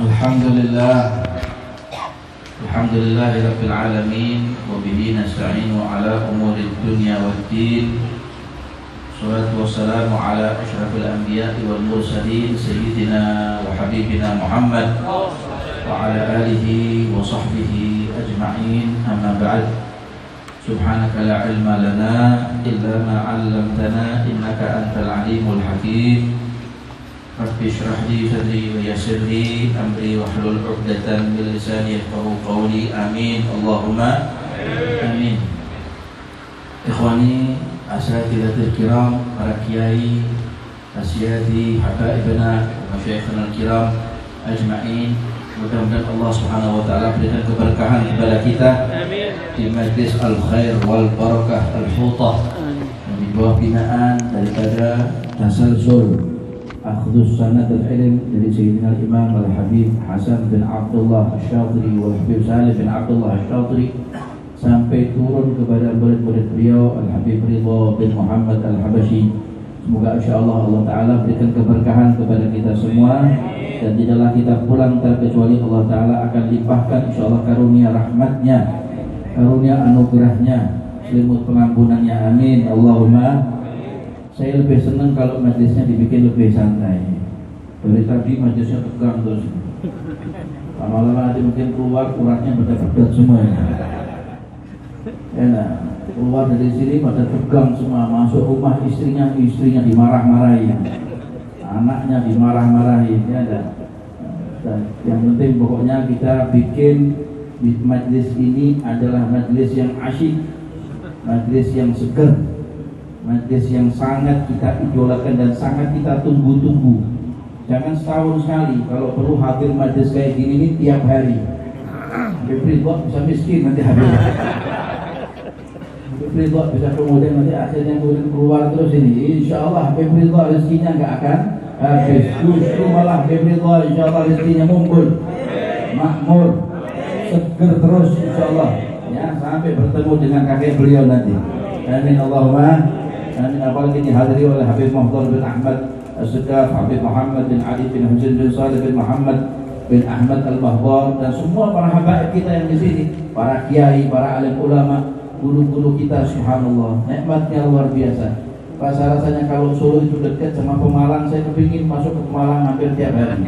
Alhamdulillah, Alhamdulillahi Rabbil Alamin, wa bihi nasta'inu ala umuri dunya waddin. Salatu wassalamu ala ashrafil anbiya'i wal mursalin, sayyidina wa habibina Muhammad wa ala alihi wa sahbihi ajma'in, amma ba'd. Subhanaka la ilma lana illa ma 'allamtana innaka antal alimul hakim. Rabbi shrah li sadri wa yassir li amri wahlul 'uqdatam min lisani yafqahu qawli. Amin. Allahumma amin. Ikhwani asatidatul kiram, para kiai, asyadi, habaibana, masyayikhana al-kiram ajma'in. Mudah-mudahan Allah Subhanahu wa taala berikan keberkahan kepada kita di majlis al-khair wal barakah al-hutah di bawah binaan daripada Tasalsul Akhdus Sanad al-Ilm dari Sayyidina Imam Al-Habib Hasan bin Abdullah Asy-Syadhili wal Habib Salih bin Abdullah Asy-Syadhili sampai turun kepada murid-murid beliau Al-Habib Ridha bin Muhammad Al-Habashi. Semoga insyaallah Allah Ta'ala berikan keberkahan kepada kita semua, dan tidaklah kita pulang terkecuali Allah Ta'ala akan limpahkan insyaallah karunia rahmatnya, karunia anugerahnya, selimut pengampunannya. Amin. Allahumma. Saya lebih senang kalau majlisnya dibikin lebih santai. Dari tadi majlisnya tegang terus. Lama-lama nanti mungkin keluar uratnya berat-berat semua. Enak. Keluar dari sini pada tegang semua. Masuk rumah istrinya dimarah-marahin, anaknya dimarah-marahin. Ya, dan yang penting pokoknya kita bikin majlis ini adalah majlis yang asyik, majlis yang segar, majlis yang sangat kita idolakan dan sangat kita tunggu-tunggu. Jangan setahun sekali, kalau perlu hadir majlis kayak gini nih tiap hari. Habib kok bisa miskin nanti habis. Habib kok bisa kemudian nanti akhirnya keluar terus ini. Insya Allah Habib rezekinya nggak akan habis. Justru malah Habib insya Allah rezekinya mumpul, makmur, seger terus insya Allah. Ya, sampai bertemu dengan kakek beliau nanti. Amin Allahumma. Dan apalagi dihadiri oleh Habib Muhdar bin Ahmad As-Sekaf, Habib Muhammad bin Ali bin Husain bin Salih bin Muhammad bin Ahmad Al-Bahbar, dan semua para habaib kita yang di sini, para kiai, para alim ulama, guru-guru kita. Subhanallah, nikmatnya luar biasa. Rasa-rasanya kalau Solo itu dekat sama Pemalang, saya kepingin masuk ke Pemalang hampir tiap hari.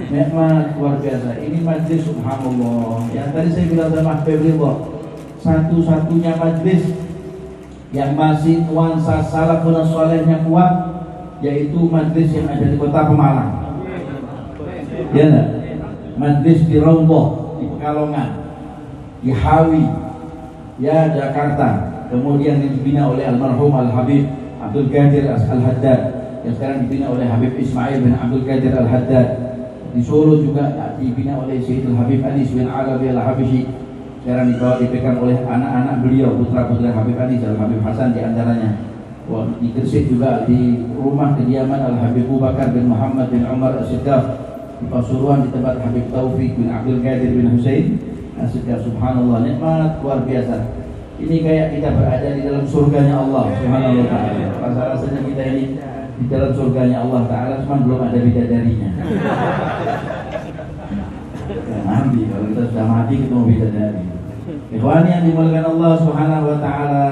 Nikmat luar biasa. Ini majlis subhanallah. Yang tadi saya bilang sama Habib Ridha, satu-satunya majlis yang masih nuansa salafun salehnya kuat, yaitu majlis yang ada di kota Pemalang. Ya enggak? Majlis di Raudhah, di Pekalongan, di Hawi, ya Jakarta. Kemudian yang dibina oleh almarhum Al-Habib Abdul Qadir Al-Haddad, yang sekarang dibina oleh Habib Ismail bin Abdul Qadir Al-Haddad. Di Solo juga dibina oleh Sayyidul Habib Anis bin Alawi Al-Habashi. Sekarang dipegang oleh anak-anak beliau, putra-putra Habib Anis, Al-Habib Hasan di antaranya. Di Gresik juga di rumah kediaman Al-Habib Abu Bakar bin Muhammad bin Umar As-Sekaf. Di Pasuruan di tempat Habib Taufik bin Abdul Qadir bin Husain As-Sekaf. Subhanallah, nikmat luar biasa. Ini kayak kita berada di dalam surganya Allah Subhanahu wa ta'ala. Rasa-rasanya kita ini di dalam surganya Allah Ta'ala, cuma belum ada bidadarinya. Nanti kalau kita sudah mati ketemu bidadari. Ikhwani yang dimuliakan Allah Subhanahu wa ta'ala,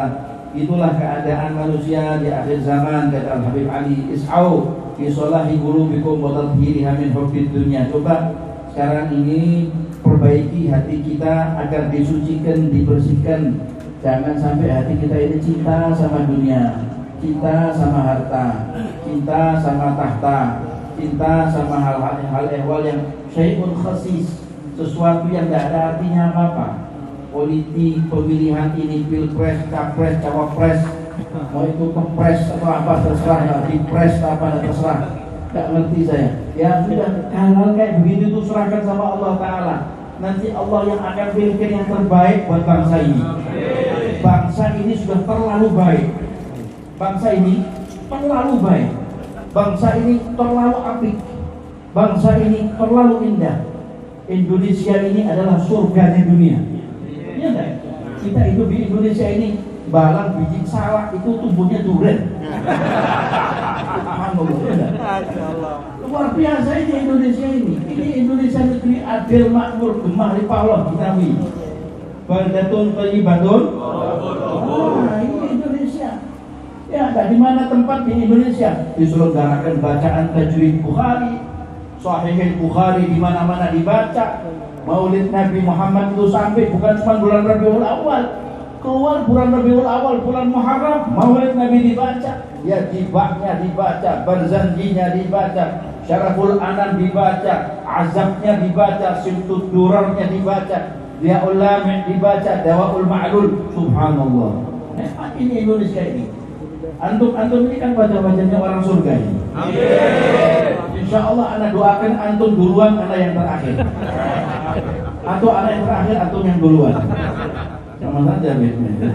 itulah keadaan manusia di akhir zaman. Kata Al-Habib Ali, is'au fi salahi qulubikum wa tathhiriha min hubbid dunya. Coba sekarang ini perbaiki hati kita agar disucikan, dibersihkan. Jangan sampai hati kita ini cinta sama dunia, cinta sama harta, cinta sama tahta, cinta sama hal-hal ehwal yang syai'un khasis, sesuatu yang tidak ada artinya apa-apa. Politik, pemilihan ini, pilpres, capres, cawapres, mau itu kepres atau apa terserah, ya, dipres apa terserah, tidak ngerti saya. Ya sudah, hal-hal kayak begitu itu serahkan sama Allah Ta'ala. Nanti Allah yang akan pilihkan yang terbaik buat bangsa ini. Bangsa ini sudah terlalu baik. Bangsa ini terlalu baik. Bangsa ini terlalu apik. Bangsa ini terlalu indah. Indonesia ini adalah surganya dunia. Iya enggak? Kita itu di Indonesia ini balang biji salak itu tumbuhnya durian. Luar biasa ini Indonesia ini. Ini Indonesia adil, makmur, gemah limpah Allah dinawi. Baldatun thayyibatun. Ini Indonesia. Ya, enggak di mana tempat di Indonesia diselenggarakan bacaan tajwid Bukhari, Sahih Bukhari di mana-mana dibaca. Maulid Nabi Muhammad itu sampai bukan cuma bulan Rabiul Awal, keluar bulan Rabiul Awal, bulan Muharram, Maulid Nabi dibaca. Ya, dibaknya dibaca, Barzanjinya dibaca, Syaraful Anam dibaca, Azabnya dibaca, Simtud Durarnya dibaca, Diyaul Lami' dibaca, Dawaul Ma'lul. Subhanallah. Nah, ini Indonesia ini. Antum ini kan baca-bacanya orang surga ini. Amin. Insya Allah anak doakan antum duluan, anak yang terakhir. Atau anak yang terakhir, antum yang duluan. Sama saja bedanya.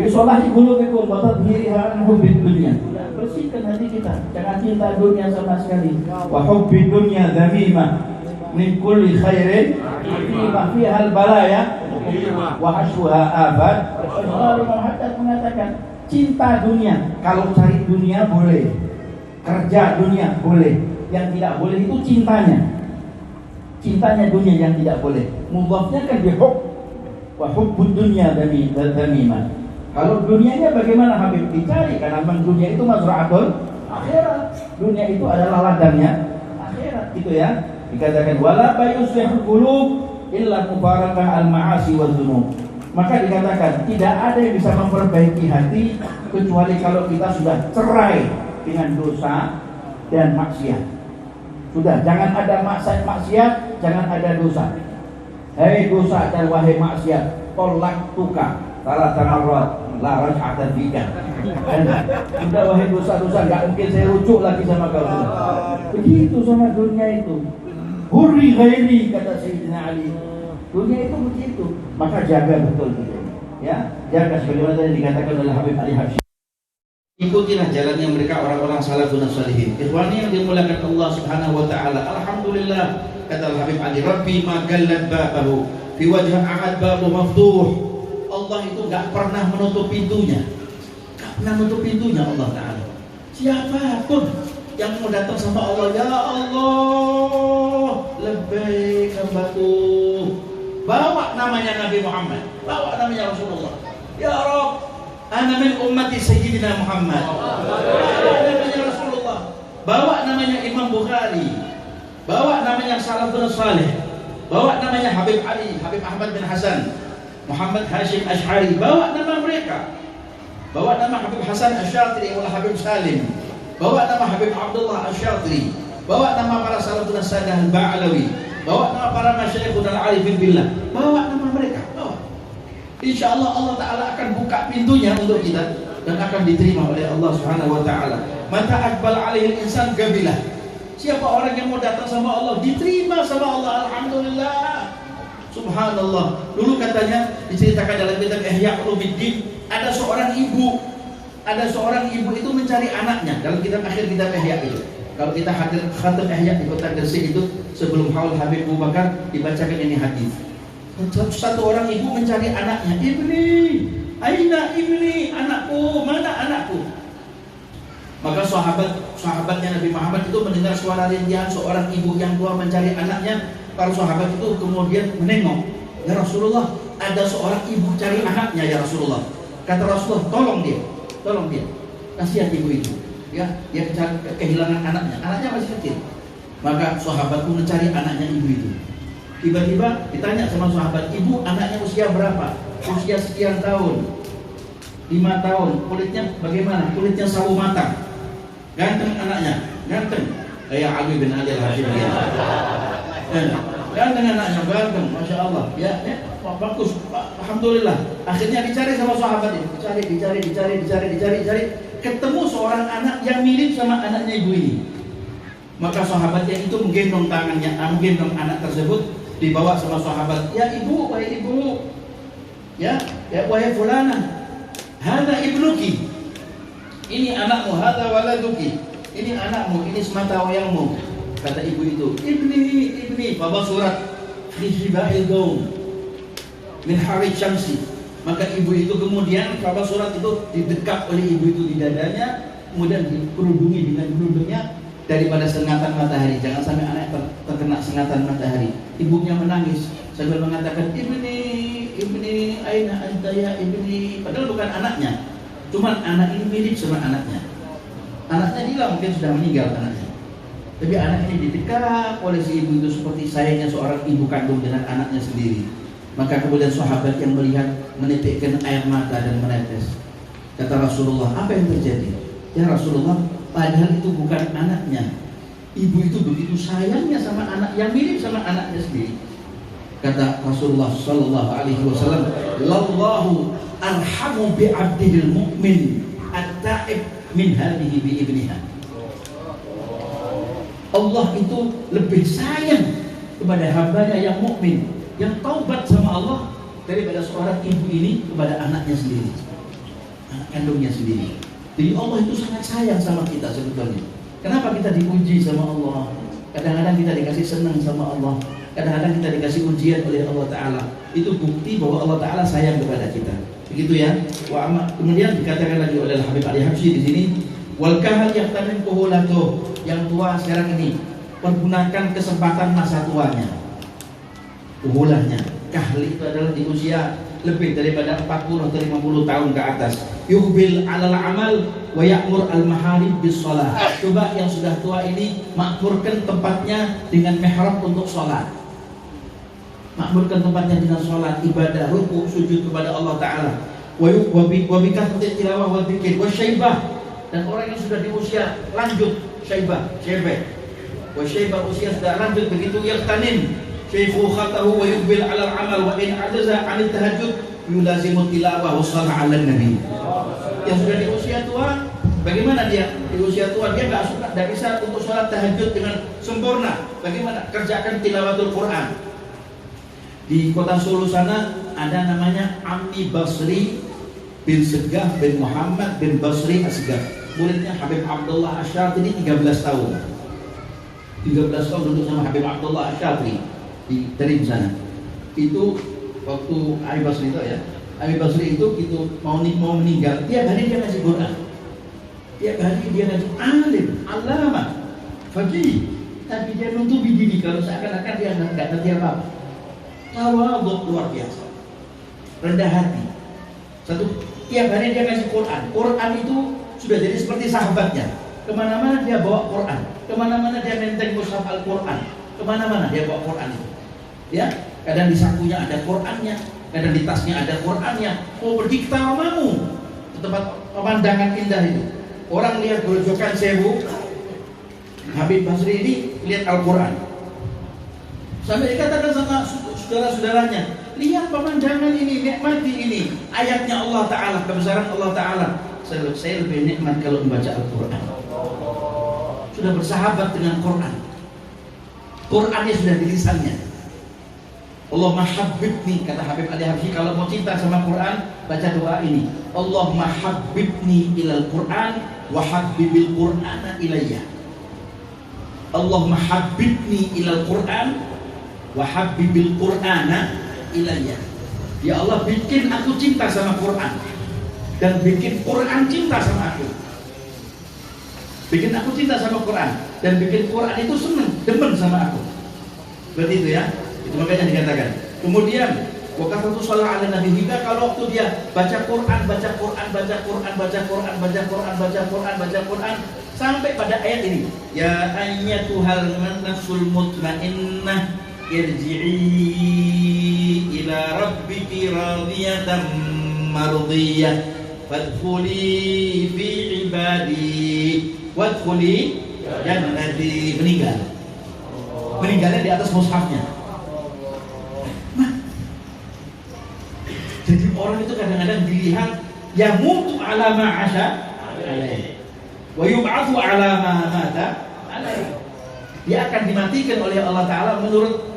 Sholah dulu ke batat diriha hubbid dunia. Bersihkan hati kita, jangan cinta dunia sama sekali. Wa hubbid dunya dzamimah min kulli khairin fima fiha al-balaya wa hashuha abad. Imam Haddad mengatakan, cinta dunia, kalau cari dunia boleh, kerja dunia boleh, yang tidak boleh itu cintanya. Cintanya dunia yang tidak boleh. Mudhafnya kan bihub, wa hubbud dunya dzamimah. Kalau dunianya bagaimana Habib? Dicari, karena memang dunia itu mazra'atul akhirat. Dunia itu adalah ladangnya akhirat, gitu ya. Dikatakan wala bayuslihul qulub illa mubarakah al-ma'asi wa dzunub. Maka dikatakan tidak ada yang bisa memperbaiki hati kecuali kalau kita sudah cerai dengan dosa dan maksiat. Sudah, jangan ada maksiat, jangan ada dosa. Hei dosa dan wahai maksiat, tolak tuka salah tamarrat la raj'atan bika. Sudah wahai dosa-dosa, enggak mungkin saya rujuk lagi sama kau. Begitu sama dunia itu. Hurri ghairi, kata Sayyidina Ali. Dunia itu begitu. Maka jaga betul gitu. Ya, jaga sebagaimana yang dikatakan oleh Habib Ali Habsyi. Ikutilah jalannya mereka orang-orang salafun salihin. Ikhwani yang dimuliakan Allah Subhanahu wa taala. Alhamdulillah, kata Habib Ali, Rabbi ma gallat babahu fi wajh ahad babu maftuh. Allah itu enggak pernah menutup pintunya. Enggak pernah menutup pintunya Allah taala. Siapapun yang mau datang sama Allah, ya Allah, labbaik hambatu. Bawa namanya Nabi Muhammad, bawa namanya Rasulullah. Ya Rabb, ana min ummati Sayyidina Muhammad. Bawa namanya Rasulullah. Bawa namanya Imam Bukhari. Bawa namanya Salafun Salih. Bawa namanya Habib Ali, Habib Ahmad bin Hasan, Muhammad Hashim Ash'ari. Bawa nama mereka. Bawa nama Habib Hasan Asy-Syatiri wal Habib Salim. Bawa nama Habib Abdullah Asy-Syatiri. Bawa nama para Salafun Sadah Al-Ba'alawi. Bawa nama para masyayikhun al-arifin billah. Bawa nama mereka, bawa. Insyaallah Allah Ta'ala akan buka pintunya untuk kita dan akan diterima oleh Allah Subhanahu wa Ta'ala. Mata akbal alaihi insan gabilah. Siapa orang yang mau datang sama Allah, diterima sama Allah. Alhamdulillah. Subhanallah. Dulu katanya diceritakan dalam kitab Ihya Ulumuddin, ada seorang ibu itu mencari anaknya dalam akhir kitab Ihya itu. Kalau kita hadir khatam Ihya di kota Gresik itu sebelum haul Habib Abu Bakar dibacakan ini hadis. Satu orang ibu mencari anaknya, ibni, aina ibni, anakku, mana anakku? Maka sahabatnya Nabi Muhammad itu mendengar suara rintihan seorang ibu yang tua mencari anaknya. Para sahabat itu kemudian menengok, ya Rasulullah, ada seorang ibu cari anaknya ya Rasulullah. Kata Rasulullah, tolong dia, kasihan ibu itu. Ya, dia kehilangan anaknya masih kecil. Maka sahabat pun mencari anaknya ibu itu. Tiba-tiba ditanya sama sahabat, ibu anaknya usia berapa? Usia sekian tahun, 5 tahun. Kulitnya bagaimana? Kulitnya sawo matang. Ganteng anaknya, ganteng. Kayak Ali bin Ali al-Hashim. Ganteng anaknya, ganteng, masya Allah. Ya, bagus, alhamdulillah. Akhirnya dicari sama sahabat ini, dicari. Ketemu seorang anak yang mirip sama anaknya ibu ini. Maka sahabatnya itu menggendong anak tersebut, dibawa sama sahabat. Ya ibu, wahai ibu, ya wahai fulana, hada ibnuki, ini anakmu, hada waladuki, ini anakmu, ini semata wayangmu. Kata ibu itu, ibni, bawa surat di hibail gaum min harid syamsi. Maka ibu itu kemudian bawa surat itu didekap oleh ibu itu di dadanya, kemudian dikerudungi dengan kerudungnya, daripada sengatan matahari. Jangan sampai anak terkena sengatan matahari. Ibunya menangis sambil mengatakan, ibni aina anta ya ibni. Padahal bukan anaknya, cuman anak ini mirip sama anaknya. Anaknya hilang, mungkin sudah meninggal anaknya, tapi anak ini didekat oleh si ibu itu seperti sayangnya seorang ibu kandung dengan anaknya sendiri. Maka kemudian sahabat yang melihat menitikkan air mata dan menetes. Kata Rasulullah, apa yang terjadi? Ya Rasulullah, padahal itu bukan anaknya. Ibu itu begitu sayangnya sama anak yang mirip sama anaknya sendiri. Kata Rasulullah sallallahu alaihi wasallam, "Lallahu arhamu bi 'abdil mu'min at-ta'ib min hadhihi bi ibniha." Allah itu lebih sayang kepada hambanya yang mukmin, yang taubat sama Allah, daripada seorang ibu ini kepada anaknya sendiri, anak kandungnya sendiri. Jadi Allah itu sangat sayang sama kita sebetulnya. Kenapa kita diuji sama Allah? Kadang-kadang kita dikasih senang sama Allah, kadang-kadang kita dikasih ujian oleh Allah Ta'ala. Itu bukti bahwa Allah Ta'ala sayang kepada kita. Begitu ya. Kemudian dikatakan lagi oleh Habib Ali Habsyi di sini, wal kahal yahtamin kuhulatuh, yang tua sekarang ini pergunakan kesempatan masa tuanya. Kuhulahnya, kahli itu adalah di usia lebih daripada 40 atau 50 tahun ke atas. Yuhbil alal amal wa ya'mur al maharib bis shalah. Coba yang sudah tua ini makmurkan tempatnya dengan mihrab untuk sholat. Makmurkan tempatnya dengan sholat, ibadah, rukuk, sujud kepada Allah Ta'ala. Wa bikatati tilawah wa dzikir wa syaibah. Dan orang yang sudah di usia lanjut, syaibah, wa syaibah usia sudah lanjut, begitu yaqtanin syekhu khatahu wa yuqbil 'ala al-'amal wa in 'ajaza 'an tahajjud yulazimu tilawah wa shalah 'ala nabi. Yang sudah di usia tua, bagaimana dia? Di usia tua dia enggak bisa untuk sholat tahajud dengan sempurna. Bagaimana? Kerjakan tilawatul Quran. Di kota Solo sana ada namanya Ammi Basri bin Segaf bin Muhammad bin Basri Asgaf. Muridnya Habib Abdullah Asyatri 13 tahun. 13 tahun duduk sama Habib Abdullah Asyatri dari sana. Itu waktu Habib Basri itu ya. Habib Basri itu mau meninggal, tiap hari dia ngaji Quran. Tiap hari dia ngaji alim, alama, faqih. Tapi dia nutupi diri kalau seakan-akan dia enggak ngerti apa-apa. Tawadhu luar biasa, rendah hati. Tiap hari dia ngaji Quran. Quran itu sudah jadi seperti sahabatnya. Kemana-mana dia bawa Quran, kemana-mana dia menteng mushaf Al-Quran, kemana-mana dia bawa Quran itu. Ya, kadang di sakunya ada Qurannya, kadang di tasnya ada Qurannya. Mau pergi ke Tawamamu, ke tempat pemandangan indah itu. Orang lihat grojokan sewu, Habib Basri ini lihat Al-Quran. Sampai dikatakan sama saudara-saudaranya, lihat pemandangan ini, nikmati ini, ayatnya Allah Ta'ala, kebesaran Allah Ta'ala. Saya lebih nikmat kalau membaca Al-Quran. Sudah bersahabat dengan Quran. Qurannya sudah di lisannya. Allahumma habbibni, kata Habib Ali Habsyi, kalau mau cinta sama Quran, baca doa ini. Allahumma habbibni ilal Quran wa habbibil Qur'ana ilayya. Allahumma habbibni ilal Quran wa habbibil Qur'ana ilayya. Ya Allah, bikin aku cinta sama Quran dan bikin Quran cinta sama aku. Bikin aku cinta sama Quran dan bikin Quran itu senang, demen sama aku. Berarti itu ya. Itu makanya dikatakan. Kemudian waktu salat ala Nabi hingga kalau waktu dia baca Quran, baca Quran, baca Quran, baca Quran, baca Quran, baca Quran, baca Quran sampai pada ayat ini. Ya ayyatuhal nafsul mutmainnah irji'i ila rabbiki radiyatan mardiyah fadkhuli fi ibadi wadkhuli jannati. Meninggalnya di atas mushafnya. Jadi orang itu kadang-kadang dilihat yamutu ala ma asha alaih wa yub'atsu ala ma mata alaih. Dia akan dimatikan oleh Allah Ta'ala menurut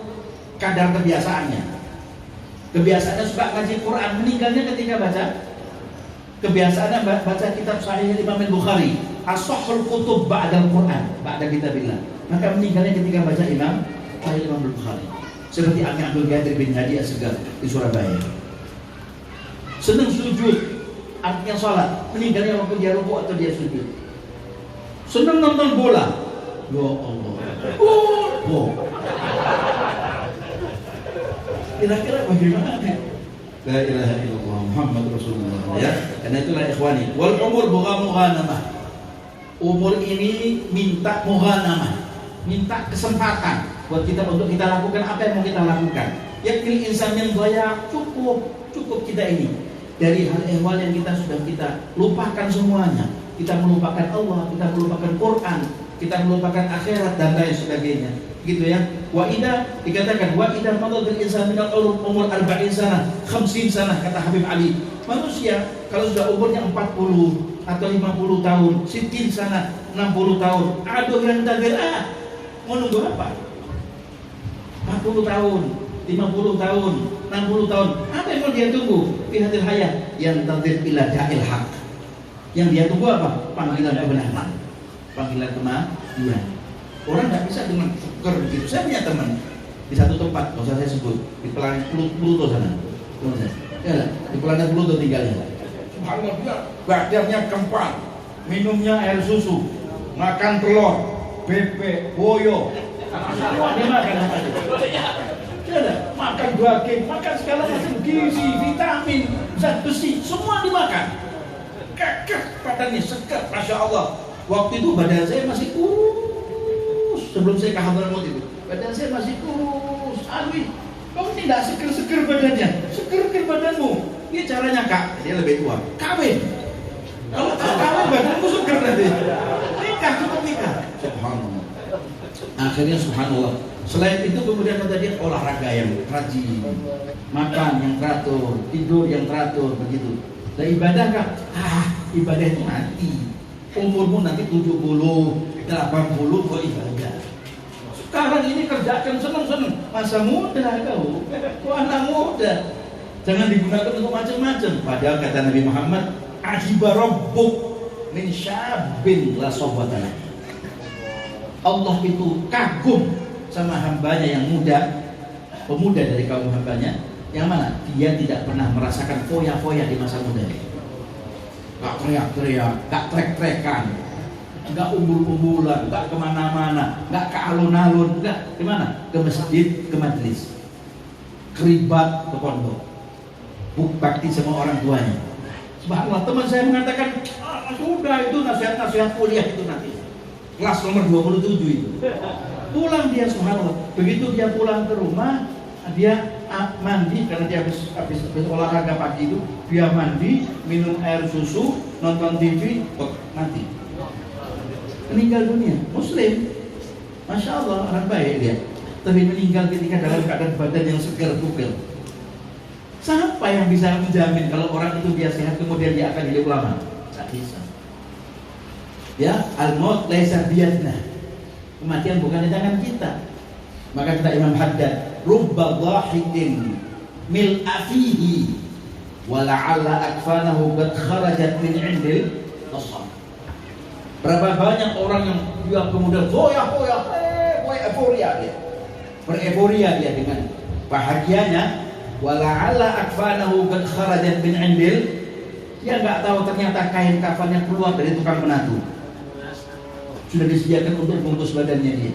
kadar kebiasaannya. Kebiasaannya suka ngaji Quran, meninggalnya ketika baca. Kebiasaannya baca kitab Sahih Imam Al-Bukhari, as-sahhul kutub ba'dal Quran, ba'da kitabillah. Maka meninggalnya ketika baca Sahih Imam Al-Bukhari. Seperti Ami Abdul Qadir bin Hadi Asgaf di Surabaya. Senang sujud, artinya sholat. Meninggalnya waktu dia rukuk atau dia sujud. Senang nonton bola. Ya Allah. Oh. Kira-kira bagaimana? La ilaha illallah Muhammad Rasulullah, ya. Karena itulah ikhwani, wal umur mughanamah. Umur ini minta mughanamah, minta kesempatan buat kita untuk kita lakukan apa yang mau kita lakukan. Yakil insan yang banyak, cukup kita ini dari hal ehwal yang kita sudah kita lupakan semuanya. Kita melupakan Allah, kita melupakan Quran, kita melupakan akhirat dan lain sebagainya. Gitu ya. Wa idza dikatakan wa idza madal insan min umur 40 sana, 50 sana kata Habib Ali. Manusia kalau sudah umurnya 40 atau 50 tahun, 60 sana, 60 tahun, aduh yang tadil menunggu apa? 40 tahun, 50 tahun, 60 tahun. Apa yang mau dia tunggu? Fi hadil hayat yang tadil ila da'il haq. Yang dia tunggu apa? Panggilan kebenaran. Panggilan kemajuan. Orang nggak bisa dengan seker begitu. Saya punya teman di satu tempat, nggak usah saya sebut, di planet Pluto sana. Ya, di planet Pluto tinggalnya. Subhanallah, dia badannya kempal, minumnya air susu, makan telur, bebek, boyo, semua dia makan apa aja. Ada makan daging, makan segala macam gizi, vitamin, zat besi, semua dimakan. Kekeh badannya seger, masya Allah. Waktu itu badan saya masih kurus. Sebelum saya ke Hadramaut itu, badan saya masih kurus. Aduh, kamu tidak seger-seger badannya, seger badanmu. Ini caranya kak, dia lebih tua, kawin. Kalau tak kawin badanmu seger nanti. Nikah, cukup nikah. Subhanallah. Akhirnya subhanallah. Selain itu kemudian kata dia olahraga yang rajin, makan yang teratur, tidur yang teratur, begitu. Dan ibadah kak, ibadah itu nanti. Umurmu nanti 70, 80 kok ibadah. Sekarang ini kerjakan seneng-seneng. Masa muda kau anak muda. Jangan digunakan untuk macam-macam. Padahal kata Nabi Muhammad, ajiba rabbuk min syabin la sohbatana. Allah itu kagum sama hambanya yang muda, pemuda dari kaum hambanya, yang mana dia tidak pernah merasakan foya-foya di masa mudanya. Gak teriak-teriak, gak trek-trekan, gak umbul-umbulan, gak kemana-mana, gak ke alun-alun, gak kemana? Ke masjid, ke majlis, keribat, ke pondok, bakti sama orang tuanya. Subhanallah, teman saya mengatakan, sudah itu nasihat-nasihat kuliah itu nanti kelas nomor 27 itu. Pulang dia, subhanallah, begitu dia pulang ke rumah, dia mandi karena dia habis olahraga pagi itu, dia mandi, minum air susu, nonton TV, mati, meninggal dunia. Muslim, masya Allah, orang baik dia, tapi meninggal ketika dalam keadaan badan yang segar bugar. Siapa yang bisa menjamin kalau orang itu dia sehat kemudian dia akan hidup lama? Tak bisa. Ya, al-maut laisa biyadna. Kematian bukan di tangan kita. Maka kata Imam Haddad, rubba dhahikin mil afihi wa la'alla akfanahu qad kharajat min 'indil nasab. Berapa banyak orang yang dia kemudian euforia dia. Bereforia dia dengan bahagianya, wa la'alla akfanahu qad kharajat min 'indil. Dia enggak tahu ternyata kain kafannya keluar dari tukang penatu. Sudah disediakan untuk bungkus badannya dia.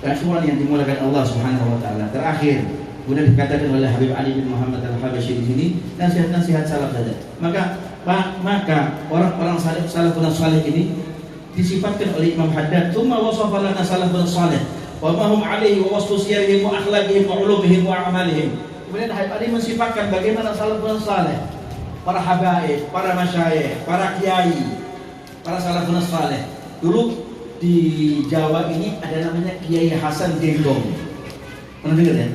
Dan semua yang dimulakan Allah Subhanahu wa taala. Terakhir, kemudian dikatakan oleh Habib Ali bin Muhammad Al-Habasyi di sini, nasihat-nasihat salaf saja. Maka orang-orang salafun salih ini disifatkan oleh Imam Haddad, "Tsumma wasafa lana salafun salih wa ma hum alaihi wa wasfu siyarihim wa akhlaqihim wa ulumihim wa a'malihim." Kemudian Habib Ali mensifatkan bagaimana salafun salih, para habaib, para masyayikh, para kiai, para salafun salih. Dulu di Jawa ini ada namanya Kiai Hasan Genggong. Pernah dengar ya?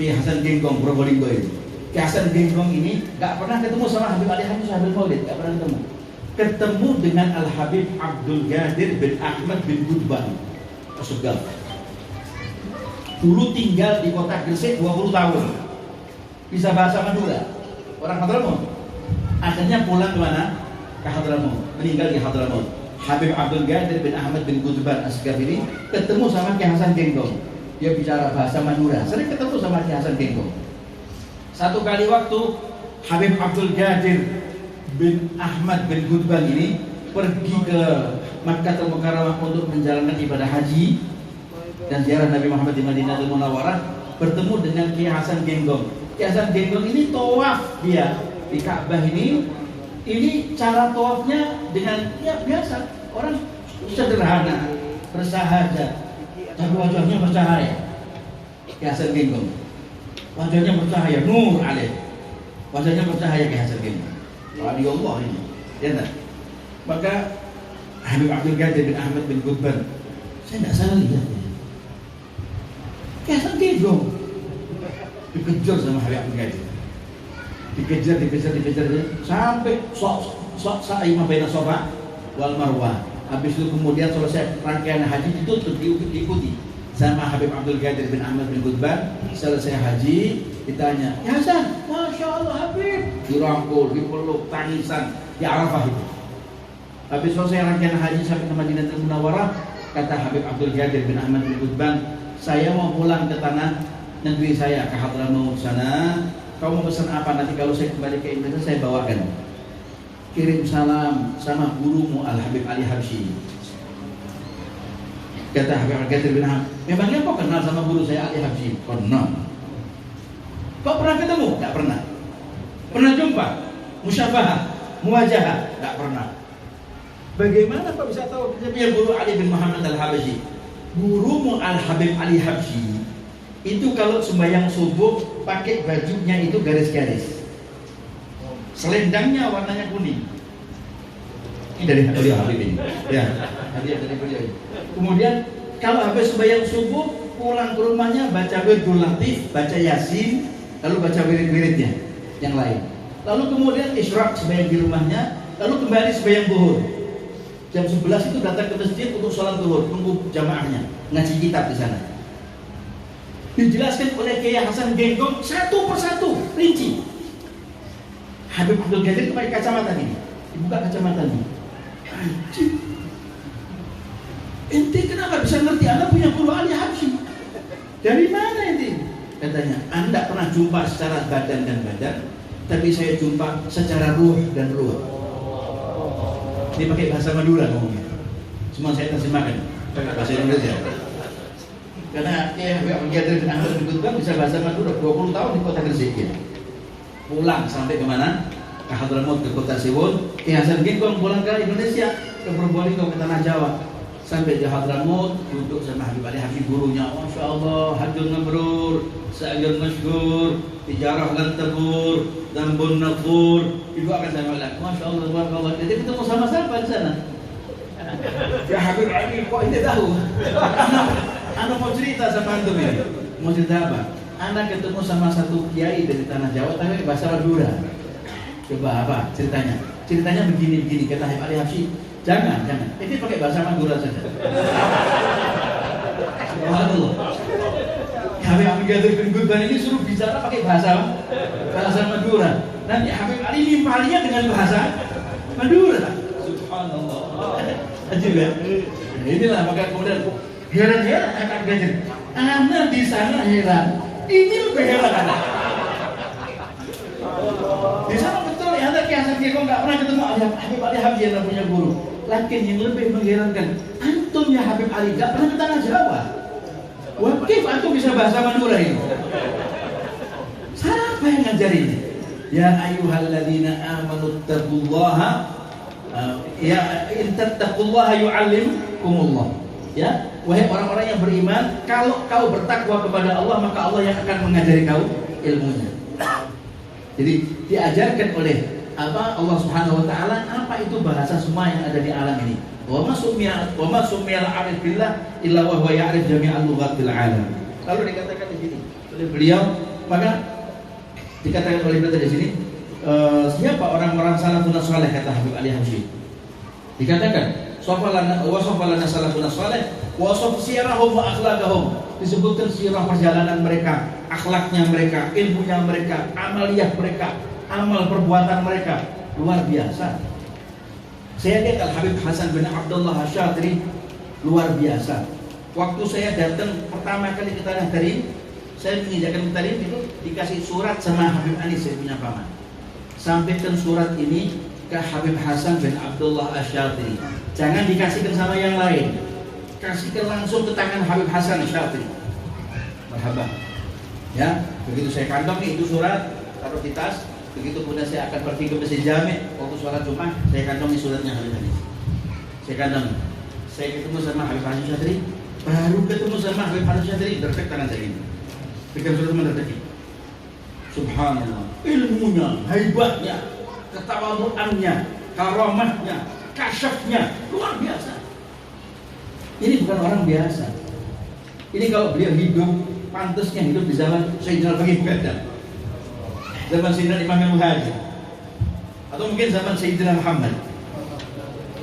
Kiai Hasan Genggong Probolinggo itu. Kiai Hasan Genggong ini gak pernah ketemu sama Habib Ali Habib Maulid, gak pernah ketemu. Ketemu dengan Al Habib Abdul Ghadir bin Ahmad bin Gudban Segal. Dulu tinggal di kota Gresik 20 tahun. Bisa bahasa Madura. Orang Hadramaut. Akhirnya pulang ke mana? Ke Hadramaut. Meninggal di Hadramaut. Habib Abdul Ghadir bin Ahmad bin Gudban Asgaf ini ketemu sama Kiai Hasan Genggong. Dia bicara bahasa Madura, sering ketemu sama Kiai Hasan Genggong. Satu kali waktu Habib Abdul Ghadir bin Ahmad bin Gudban ini pergi ke Makkah Mukarramah untuk menjalankan ibadah haji dan ziarah Nabi Muhammad di Madinatul Munawwarah, bertemu dengan Kiai Hasan Genggong. Kiai Hasan Genggong ini tawaf dia di Ka'bah ini cara tawafnya dengan ya biasa orang sederhana, bersahaja, tapi wajahnya bercahaya. Kiai Hasan Genggong, wajahnya bercahaya, nur alaih, wajahnya bercahaya Kiai Hasan Genggong. Wali Allah ini, ya tak? Maka Habib Abdul Qadir bin Ahmad bin Gudban, saya tidak salah lihat ya. Kiai Hasan Genggong dikejar sama Habib Abdul Qadir, dikejar sampai sok sa'imah baina Shafa wal Marwah. Habis itu kemudian selesai rangkaian haji ditutup diikuti sama Habib Abdul Qadir bin Ahmad bin Gudban. Selesai haji ditanya, "Ya Hasan, Masya Allah Habib," dirangkul, dipeluk, tangisan di Arafah itu. Habis selesai rangkaian haji sampai ke Madinatul Munawwarah, kata Habib Abdul Qadir bin Ahmad bin Gudban, "Saya mau pulang ke tanah negeri saya, ke Hadramaut sana. Kau mau pesan apa? Nanti kalau saya kembali ke Indonesia saya bawakan. Kirim salam sama gurumu Al Habib Ali Habsyi." Kata Habib Abdul Qadir bin Ahmad, "Memangnya kau kenal sama guru saya Ali Habsyi?" "Kenal." "Kau pernah ketemu?" "Tidak pernah." "Pernah jumpa? Musyafahah, muwajahah?" "Tidak pernah." "Bagaimana kau bisa tahu dia guru Ali bin Muhammad Al Habsyi?" "Gurumu Al Habib Ali Habsyi itu kalau sembahyang subuh pakai bajunya itu garis-garis, selendangnya warnanya kuning." Ini dari beliau Habib ini, ya, hadiah dari beliau. Kemudian kalau habis sembahyang subuh pulang ke rumahnya baca wirdul latif, baca yasin, lalu baca wirid-wiridnya yang lain. Lalu kemudian isyraq sembahyang di rumahnya, lalu kembali sembahyang zuhur. Jam 11 itu datang ke masjid untuk sholat zuhur, tunggu jamaahnya ngaji kitab di sana. Dijelaskan oleh Kiai Hasan Genggong satu persatu, rinci. Habib Abdul Qadir pakai kacamata ini, dibuka kacamatanya. Anjir, ente kenapa bisa ngerti? Anda punya guru Ali Habsyi. Dari mana ente? Katanya, Anda pernah jumpa secara badan dan badan, tapi saya jumpa secara ruh dan ruh. Dia pakai bahasa Madura ngomongnya. Semua saya terjemahkan pakai bahasa Indonesia. Karena Habib Abdul Qadir bin Ahmad bin Gudban bisa bahasa Madura 20 tahun di kota Gresik ya. Pulang sampai kemana? Ke Hadramaut, ke kota Siwon. Kiai Hasan Genggong pulang ke Indonesia, ke Probolinggo, ke tanah Jawa. Sampai di Hadramaut, duduk sama Habib Ali Habsyi gurunya. Masya Allah, hajjun mabrur, sa'yun masyhur, tijarah lan tabur, dambun nafur. Didoakan sama Allah. Masya Allah, barakallah. Jadi ketemu sama siapa di sana? Ya Habib Ali, kok ini tahu? Anak mau cerita sama antum ini. Mau cerita apa? Anak ketemu sama satu kiai dari tanah Jawa tapi bahasa Madura. Coba apa ceritanya? Ceritanya begini kata Habib Ali Habsyi. Jangan. Ini pakai bahasa Madura saja. Subhanallah. Habib Abdul Qadir bin Gudban ini suruh bicara pakai bahasa Madura. Nanti Habib Ali nimpalinya dengan bahasa Madura. Subhanallah. Ajib ya. Inilah maka kemudian heran Habib Abdul Qadir. Anak di sana heran. Ini lebih heran. Di sana betul ya, ada Kiai Hasan Genggong nggak pernah ketemu Habib Ali Habsyi yang punya guru. Lakin yang lebih mengherankan, antum ya Habib Ali nggak pernah ke tanah Jawa. Wakif antum bisa bahasa Madura ini. Siapa yang ngajarin? Ya ayyuhalladzina amanu taqullaha, ya in tattaqullaha yu'allimkumullah. Ya, wahai orang-orang yang beriman, kalau kau bertakwa kepada Allah, maka Allah yang akan mengajari kau ilmunya. Jadi diajarkan oleh Allah Subhanahu wa taala apa itu bahasa semua yang ada di alam ini. Wa ma summiya al-arif billah illa wa huwa ya'rif jami'al lughatil alam. Lalu dikatakan di sini oleh beliau, maka dikatakan oleh beliau di sini, siapa orang-orang salafun saleh kata Habib Ali Habsyi. Dikatakan safalana salafun saleh wa sirahum wa akhlaqahum. Disebutkan sirah perjalanan mereka, akhlaknya mereka, ilmunya mereka, amaliyah mereka, amal perbuatan mereka luar biasa. Saya lihat Al Habib Hasan bin Abdullah Asyadri luar biasa. Waktu saya datang pertama kali ke Tanah Tarim, saya menginjakan Tarim itu dikasih surat sama Habib Anis, saya punya paman. Sampaikan surat ini ke Habib Hasan bin Abdullah Asy-Syadzili. Jangan dikasihkan sama yang lain, kasihkan langsung ke tangan Habib Hasan Asy-Syadzili. Marhaban. Ya, begitu saya kantong nih itu surat, taruh di tas. Begitu kemudian saya akan pergi ke Masjid Jami' waktu sholat Jumat, saya kantongi suratnya Habib Hasan. Saya kantong. Saya ketemu sama Habib Hasan Asy-Syadzili, baru ketemu sama Habib Hasan Asy-Syadzili, dertek tangan saya ini. Pegang surat mendetek. Subhanallah, ilmunya, haibatnya, ketawaduannya, karamahnya, kasyafnya luar biasa. Ini bukan orang biasa. Ini kalau beliau hidup, pantasnya hidup di zaman Sayyidina Al-Faqih Muqaddam, zaman Sayyidina Imam Al-Muhajir, atau mungkin zaman Sayyidina Muhammad.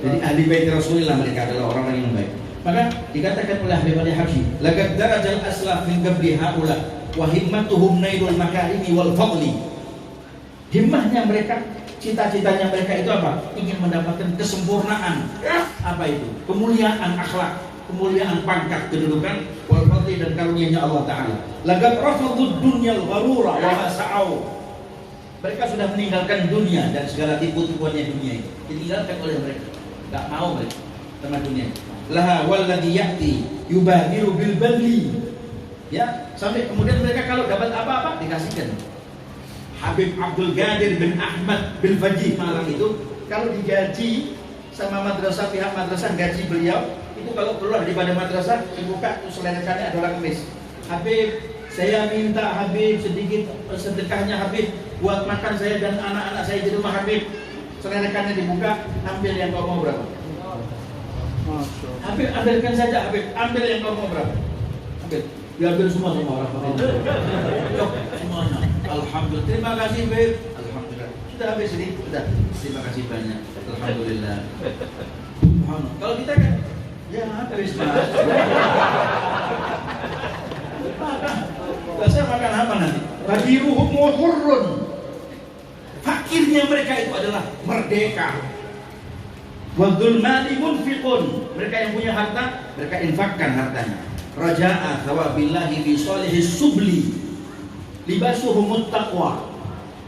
Jadi ahli bait Rasulullah mereka adalah orang-orang yang baik. Maka dikatakan oleh Habib Ali Habsyi, laqad darajal aslaf min qabli haula wa himmatuhum nailul makarimi wal fadli. Himmahnya mereka, cita-citanya mereka itu apa? Ingin mendapatkan kesempurnaan. Apa itu? Kemuliaan akhlak, kemuliaan pangkat, kedudukan, wal fadli dan karunia-Nya Allah Ta'ala. Laqad rafadud dunyal gharura wa ma sa'au. Mereka sudah meninggalkan dunia dan segala tipu-tipuannya dunia ini. Ditinggalkan oleh mereka. Enggak mau mereka sama dunia. Laha walladhi ya'ti yubadiru bil badli. Ya, sampai kemudian mereka kalau dapat apa-apa dikasihkan. Habib Abdul Qadir bin Ahmad bin Fajih malam itu kalau digaji sama madrasah, pihak madrasah gaji beliau itu kalau keluar daripada madrasah dibuka tuh selendangnya ada orang kemis. Habib, saya minta Habib sedikit sedekahnya Habib buat makan saya dan anak-anak saya di rumah Habib. Selendangnya dibuka, ambil yang kau mau berapa? Habib, ambilkan saja Habib, ambil yang kau mau berapa? Habib, diambil semua sama orang semuanya. Alhamdulillah, terima kasih Habib. Alhamdulillah, sudah habis ini, sudah. Terima kasih banyak. Alhamdulillah. Kalau kita kan, ya habis mas. Saya makan apa nanti? Badiruhum wa hurrun. Fakirnya mereka itu adalah merdeka. Wadul mali munfiqun. Mereka yang punya harta, mereka infakkan hartanya. Raja'a thawabillahi bi solihis subli. Libasuhumut taqwa.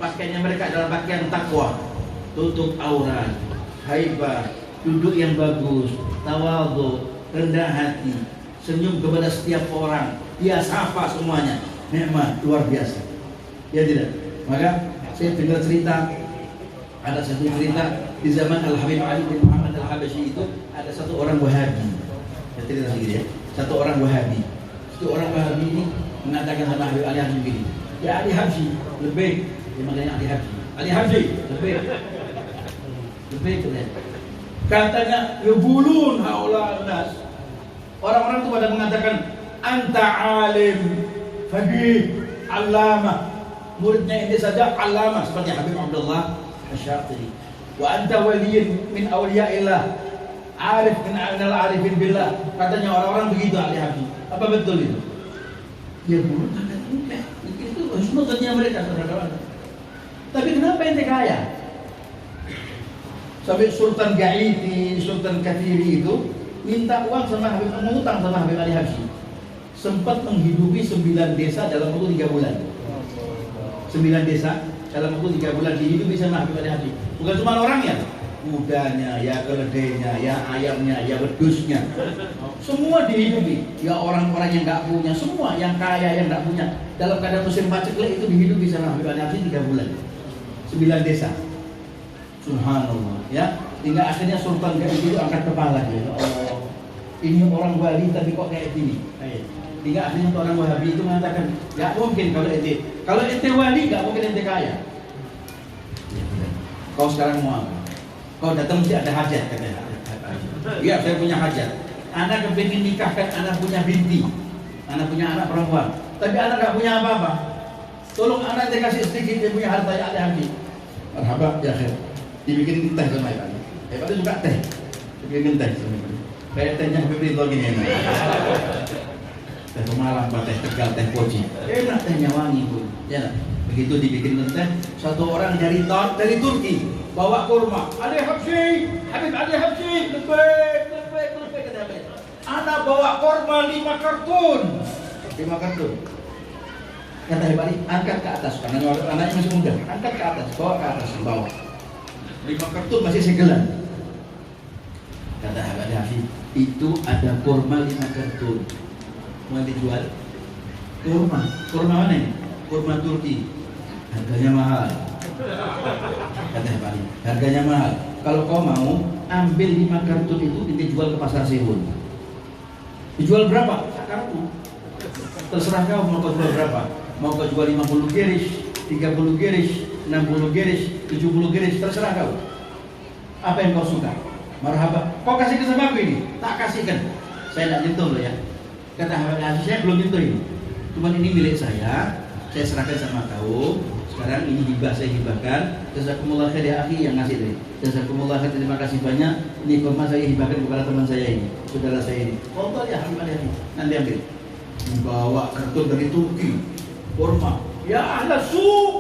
Pakaiannya mereka adalah pakaian takwa. Tutup aurat, haibah, duduk yang bagus, tawadhu, rendah hati, senyum kepada setiap orang, dia sapa semuanya. Nikmat luar biasa. Ya tidak? Maka saya dengar cerita, ada satu cerita di zaman Al-Habib Ali bin Muhammad Al-Habsyi itu ada satu orang Wahabi. Saya cerita sedikit ya. Satu orang Wahabi. Satu orang Wahabi ini mengatakan sama Habib Ali Habsyi begini, ya Ali Habsyi, lebih, dia manggilnya Ali Habsyi. Ali Habsyi, lebih keren. Katanya, yubulun haula nas. Orang-orang itu pada mengatakan, anta alim, faqih, allamah. Muridnya ini saja allamah seperti Habib Abdullah Asy-Syadzili. Wa anta waliyin min awliyaillah, arif min al-arifin billah. Katanya orang-orang begitu Ali Habsyi. Apa betul itu? Ya buruk kata enggak. Itu husnudzannya mereka saudara-saudara. Tapi kenapa ente kaya? Sampai Sultan Ga'iti, Sultan Kathiri itu minta uang sama Habib, mengutang sama Habib Ali Habsyi. Sempat menghidupi 9 desa dalam waktu 3 bulan. 9 desa dalam waktu 3 bulan dihidupi sama Habib Ali Habsyi. Bukan cuma orangnya, kudanya, ya keledainya, ya ayamnya, ya wedusnya, semua dihidupi. Ya orang-orang yang nggak punya, semua yang kaya yang nggak punya, dalam keadaan musim paceklik itu dihidupi sama Habib Ali Habsyi 3 bulan, 9 desa. Subhanallah, ya. Hingga akhirnya Sultan Ga'iti itu angkat kepala dia. Oh, ini orang wali tapi kok kayak gini. Hingga akhirnya orang Wahabi itu mengatakan, nggak mungkin kalau ente wali nggak mungkin ente kaya. Kau sekarang mau apa? Kau datang mesti ada hajat katanya. Iya, saya punya hajat. Anak kepingin nikahkan anak punya binti, anak punya anak perempuan, tapi anak nggak punya apa-apa. Tolong anak dikasih sedikit dia punya harta yang ada habis. Marhaba ya khair. Dibikin teh sama Pak. Pak itu suka teh. Dibikin teh sama Pak. Kayak tehnya Habib Ridho gini enak. Teh Pemalang, teh Tegal, teh Poci. Enak tehnya wangi pun. Ya. Begitu dibikin teh, satu orang dari Turki bawa kurma. Ali Habsyi, Habib Ali Habsyi, lebih kata Habib. Anak bawa kurma 5 kartun. 5 kartun. Kata Habib Ali, angkat ke atas karena anaknya masih muda. Angkat ke atas, bawa ke atas, bawa. 5 karton masih segelan. Kata Habib Hafid, itu ada kurma 5 karton. Mau dijual? Kurma mana ini? Kurma Turki. Harganya mahal. Kata Habib, harganya mahal. Kalau kau mau ambil 5 karton itu dijual ke pasar Sehun. Dijual berapa? Kartu. Terserah kau mau kau jual berapa. Mau kau jual 50 gerish, 30 gerish, 60 gerish, 70 gerish, terserah kau. Apa yang kau suka? Marhaba. Kau kasih ke sama aku ini? Tak kasihkan. Saya tidak nyentuh loh ya. Kata Habib, saya belum nyentuh ini. Cuma ini milik saya serahkan sama kau. Sekarang ini hibah, saya hibahkan. Jazakumullah khair ya akhi yang ngasih tadi. Jazakumullah khair, terima kasih banyak. Ini kurma saya hibahkan kepada teman saya ini, saudara saya ini. Kontrol ya Habib Ali, nanti ambil. Dibawa karton dari Turki. Kurma. Ya ahla suq.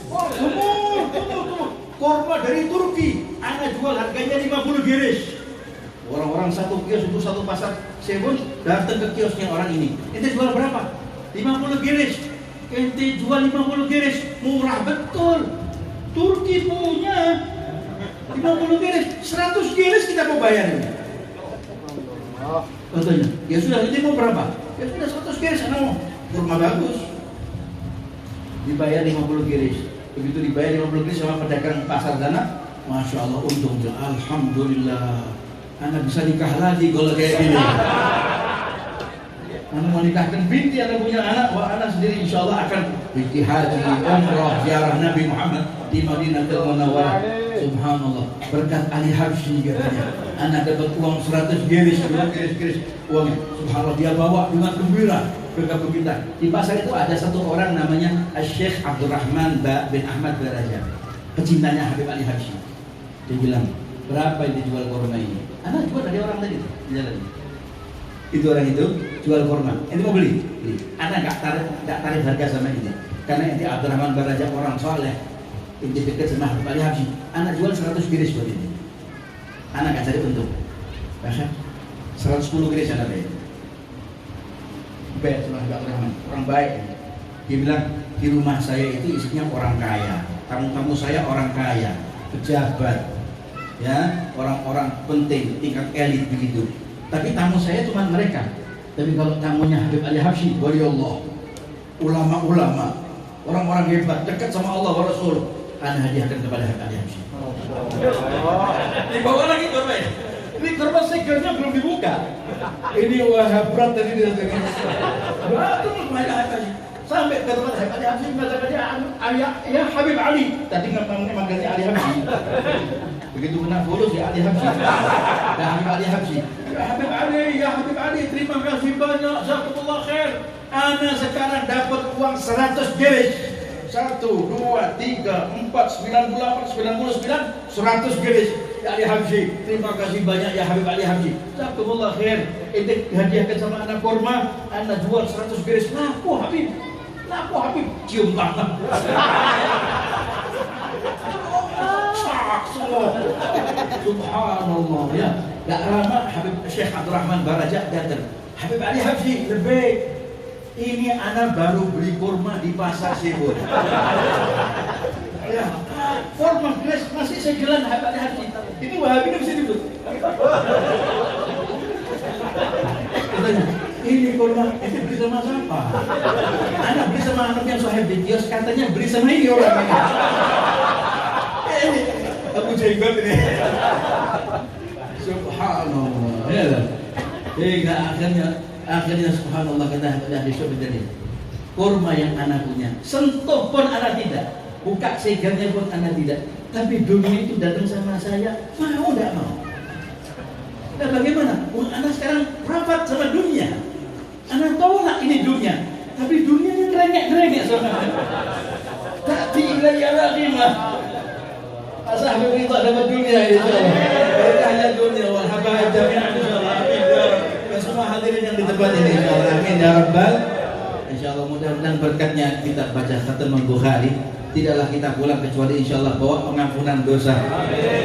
Oh, tunggu. Kurma dari Turki. Anak jual harganya 50 gerish. Orang-orang satu kios itu satu pasar Sehun datang ke kiosnya orang ini. Ente jual berapa? 50 gerish. Ente jual 50 gerish. Murah betul. Turki punya 50 gerish. 100 gerish kita mau bayar ini. Katanya, ya sudah, ini mau berapa? Ya sudah 100 gerish, anak mau. Kurma bagus. Dibayar 50 gerish. Begitu dibayar 50 gerish sama pedagang pasar sana, Masya Allah, untung. Alhamdulillah, anak bisa nikah lagi kalau kayak gini. Anak mau nikahkan binti, anak punya anak, wah anak sendiri insya Allah akan pergi haji, umrah, ziarah Nabi Muhammad di Madinatul Munawwarah. Subhanallah, berkat Ali Habsyi katanya, anak dapat uang 100 gerish, uang. Subhanallah, dia bawa dengan gembira ke kita. Di pasar itu ada satu orang namanya Syekh Abdurrahman bin Ahmad Baraja, pecintanya Habib Ali Habsyi. Dia bilang, berapa yang dijual kurma ini? Anak jual dari orang tadi di jalan. Itu orang itu jual kurma. Ini mau beli? Anak nggak tarik harga sama ini, karena ini Abdurrahman Baraja orang soleh. Ini dekat sama Habib Ali Habsyi. Anak jual 100 gerish buat ini. Anak nggak cari untung. Bahkan 110 gerish anak bayar. Bayar sama Habib Abdurrahman. Orang baik. Dia bilang, di rumah saya itu isinya orang kaya. Tamu-tamu saya orang kaya, pejabat, ya, orang-orang penting, tingkat elit begitu. Tapi tamu saya cuma mereka. Tapi kalau tamunya Habib Ali Habsyi, waliyullah, ulama-ulama, orang-orang hebat, dekat sama Allah wa Rasul, Anda hadiahkan kepada Habib Ali Habsyi. Dibawa lagi korma. Ini korma segernya belum dibuka. Ini wah berat tadi dia dengan. Berat terus mereka sampai ke tempat Habib Ali Habsyi, mengatakan ya Habib Ali. Tadi manggilnya Ali Habsyi. Begitu kena fulus ya Ali Habsyi. Ya Habib Ali Habsyi. Ya Habib Ali, terima kasih banyak. Jazakumullah khair. Ana sekarang dapat uang 100 gerish. 1, 2, 3, 4, 98, 99, 100 gerish. Ya Ali Habsyi, terima kasih banyak ya Habib Ali Habsyi. Jazakumullah khair. Ini hadiahkan sama anak kurma. Anak jual 100 gerish. Laku Habib. Cium tangan. Subhanallah ya. Gak lama Habib Syekh Abdurrahman Baraja datang. Habib Ali Habsyi, lebih. Ini anak baru beli kurma di pasar Sehun. Ya, kurma gelas masih segelan Habib Ali Habsyi. Ini Wahabi ini bisa duduk. Ini kurma, itu beli sama siapa? Anak beli sama anak yang sahib di kios, katanya beli sama ini orang ini. Aku jenggot ini. Subhanallah. Ya, akhirnya subhanallah kata Habib Ali kurma yang anak punya, sentuh pun anak tidak, buka segarnya pun anak tidak. Tapi dunia itu datang sama saya, mau tidak mau. Nah bagaimana? Anak sekarang rapat sama dunia. Anak tahu nak ini dunia, tapi dunia yang rengek saudara. Tak ilayya raqimah. Asal Habib Ridha dapat dunia insyaallah. Berkahnya dunia wal habaib jami'an insyaallah. Amin ya Rabb. Dan semua hadirin yang di tempat ini insyaallah. Amin ya Rabbal. Insyaallah mudah-mudahan berkatnya kita baca khatamul Bukhari, tidaklah kita pulang kecuali insyaallah bawa pengampunan dosa.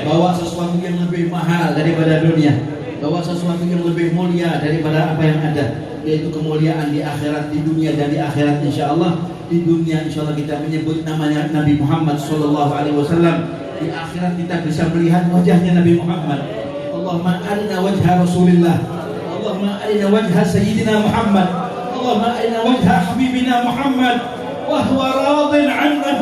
Bawa sesuatu yang lebih mahal daripada dunia. Bawa sesuatu yang lebih mulia daripada apa yang ada, yaitu kemuliaan di akhirat, di dunia dan di akhirat insyaallah. Di dunia insyaallah kita menyebut namanya Nabi Muhammad sallallahu alaihi wasallam. di akhirat kita bisa melihat wajahnya Nabi Muhammad. Allahumma arina wajha Rasulillah, Allahumma arina wajha Sayyidina Muhammad, Allahumma arina wajha Habibina Muhammad wa huwa radin 'anna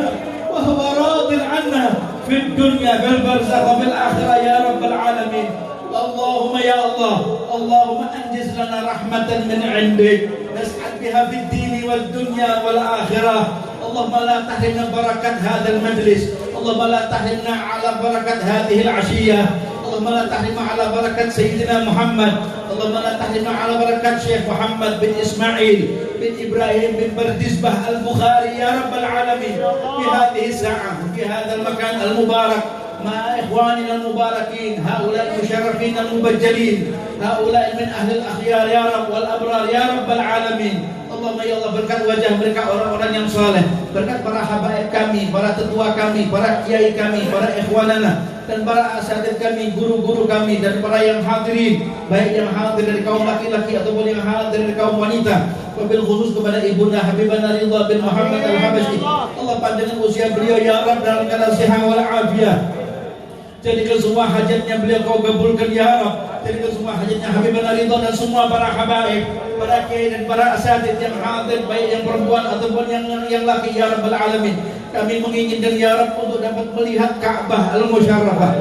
wa huwa radin 'anna fid dunya bil barzakh wa bil akhirah ya rabbal alamin. Allahumma ya Allah, Allahumma anjiz lana rahmatan min 'indik nas'ad biha fid dini wad dunya wal akhirah. Allahumma la tahrimna barakat hadzal majlis, Allahumma la tahrimna ala barakat hadhihi al-'ashiyah, Allahumma la tahrimna ala barakat Sayyidina Muhammad, Allahumma la tahrimna ala barakat Syekh Muhammad bin Ismail bin Ibrahim bin Bardisbah al-Bukhari ya rabbal alamin. Fi hadhihi as-sa'ah fi hadzal makan al-mubarak مع إخواننا المباركين هؤلاء المشرفين المبجلين هؤلاء من أهل الأخيار يا رب والأبرار يا رب العالمين. Allahumma ya Allah, berkat wajah mereka orang-orang yang saleh, berkat para habaib kami, para tetua kami, para kiai kami, para ikhwanana dan para asatidz kami, guru-guru kami dan para yang hadirin, baik yang hadir dari kaum laki-laki ataupun yang hadir dari kaum wanita. Wabil khusus kepada ibunda Habibana Ridha bin Muhammad Al-Habasyi, Allah panjangkan usia beliau ya Rabb dalam keadaan sehat wal afiat. Jadikan semua hajatnya beliau kau kabulkan ya Rabb. Jadikan semua hajatnya Habibana Ridha dan semua para habaib, para kiai dan para asatidz yang hadir, baik yang perempuan ataupun yang laki ya Rabbal alamin. Kami menginginkan ya Rabb untuk dapat melihat Ka'bah al-Musyarrafah.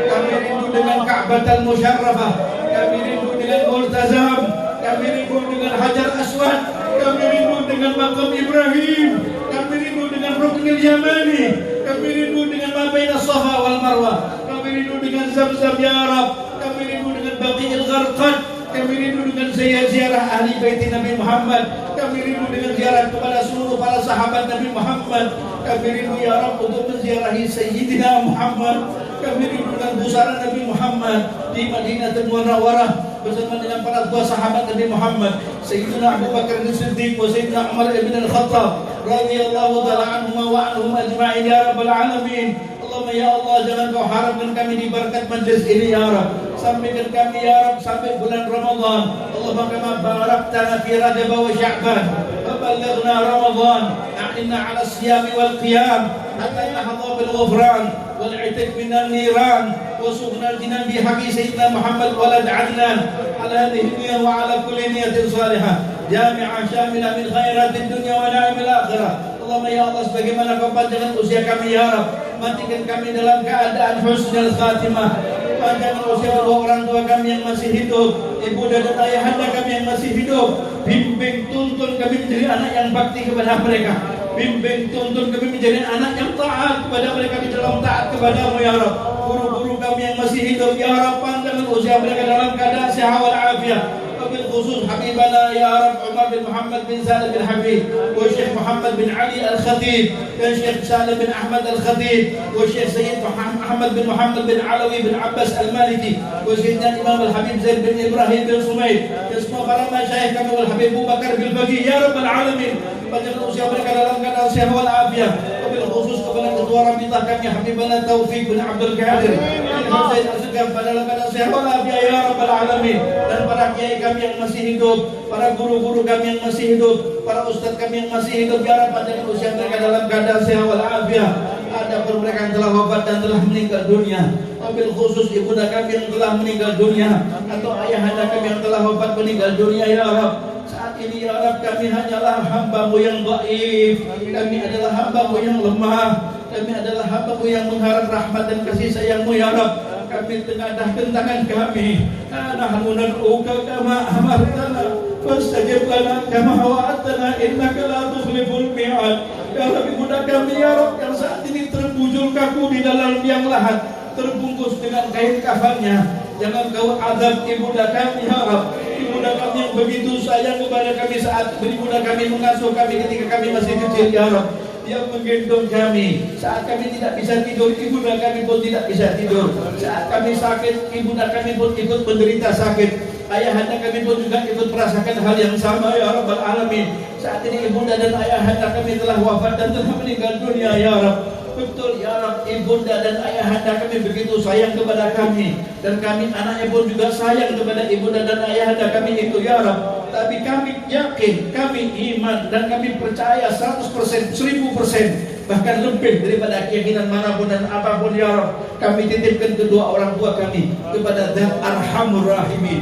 Kami rindu dengan Ka'bah al-Musyarrafah. Kami rindu dengan Multazam. Kami rindu dengan Hajar Aswad. Kami rindu dengan Maqam Ibrahim. Kami rindu dengan Ruknul Yamani. Kami rindu dengan ma baina Safa wal Marwah. Kami rindu dengan Zamzam ya Rabb. Kami rindu dengan Baqi'il Gharqad. Kami rindu dengan ziarah ahli bait Nabi Muhammad. Kami rindu dengan ziarah kepada seluruh para sahabat Nabi Muhammad. Kami rindu ya Rabb untuk menziarahi Sayyidina Muhammad. Kami rindu dengan busana Nabi Muhammad di Madinatul Munawwarah bersama dengan para dua sahabat Nabi Muhammad, Sayyidina Abu Bakar As-Siddiq wa Sayyidina Umar ibn Al-Khattab radhiyallahu ta'ala anhum wa anhum ajma'in ya rabbal alamin. Allahumma ya Allah, jangan kau haramkan kami di berkat majlis ini ya Rabb. Sampaikan kami ya Rabb sampai bulan Ramadan. Allahumma kama baraktana fi Rajab wa Sya'ban wa ballaghna Ramadan. A'inna 'ala as-siyam wal qiyam hatta nahdha bil ghufran wal 'itq minan niran wa sughna al-jinan bi haqqi sayyidina Muhammad walad 'adnan ala hadhihi niyyah wa ala kulli niyyatin salihah jami'ah syamilah min khairatid dunya wa na'imil akhirah. Allahumma ya Allah, sebagaimana kau panjangkan usia kami ya Rabb, matikan kami dalam keadaan husnul khatimah. Panjangkan usia kedua orang tua kami yang masih hidup, ibu dan ayahanda kami yang masih hidup. Bimbing tuntun kami menjadi anak yang bakti kepada mereka. Bimbing tuntun kami menjadi anak yang taat kepada mereka di dalam taat kepadamu ya Rabb. Guru-guru kami yang masih hidup ya Rabb, panjangkan usia mereka dalam keadaan sehat wal afiat. Wabil khusus Habibana ya Rabb Umar bin Muhammad bin Salim bin Habib wa Syekh Muhammad bin Ali Al-Khatib dan Syekh Salim bin Ahmad Al-Khatib wa Syekh Sayyid Muhammad bin Muhammad bin Alawi bin Abbas Al-Maliki wa Sayyidina Imam Al-Habib Zaid bin Ibrahim bin Sumaid dan semua para masyayikh kami wal Habib Abu Bakar bin Bagi ya Rabbal alamin. Panjangkan usia mereka dalam keadaan sehat wal afiat. Wabil khusus kepada ketua Rabitah kami Habibana Taufik bin Abdul Qadir bin Zaid Al-Segaf dalam keadaan sehat wal afiat ya Rabbal alamin, dan para kiai kami yang masih hidup, para guru-guru kami yang masih hidup, para ustadz kami yang masih hidup ya Rabb, panjangkan usia mereka dalam keadaan sehat wal afiat. Adapun mereka yang telah wafat dan telah meninggal dunia, wabil khusus ibunda kami yang telah meninggal dunia atau ayahanda kami yang telah wafat meninggal dunia ya Rabb, saat ini ya Rabb kami hanyalah hamba-Mu yang dhaif, kami adalah hamba-Mu yang lemah, kami adalah hamba-Mu yang mengharap rahmat dan kasih sayang-Mu ya Rabb. Kami tengadahkan tangan kami, nahnu nad'uka kama amartana fastajib lana kama wa'adtana innaka la tukhliful mi'ad. Ya Rabbi, ibunda kami ya Rabb yang saat ini terbujur kaku di dalam liang lahat, terbungkus dengan kain kafannya, jangan kau azab ibunda kami ya Rabb. Ibunda kami yang begitu sayang kepada kami saat ibunda kami mengasuh kami ketika kami masih kecil ya Rabb. Dia menggendong kami saat kami tidak bisa tidur, ibunda kami pun tidak bisa tidur. Saat kami sakit, ibunda kami pun ikut menderita sakit. Ayahanda kami pun juga ikut merasakan hal yang sama ya Rabbal alamin. Saat ini ibunda dan ayahanda kami telah wafat dan telah meninggal dunia ya Rabb. Betul ya Rabb, ibunda dan ayahanda kami begitu sayang kepada kami, dan kami anaknya pun juga sayang kepada ibunda dan ayahanda kami itu ya Rabb. Tapi kami yakin, kami iman dan kami percaya 100%, 1000% bahkan lebih daripada keyakinan manapun dan apapun ya Rabb. Kami titipkan kedua orang tua kami kepada Zat Arhamur Rahimin,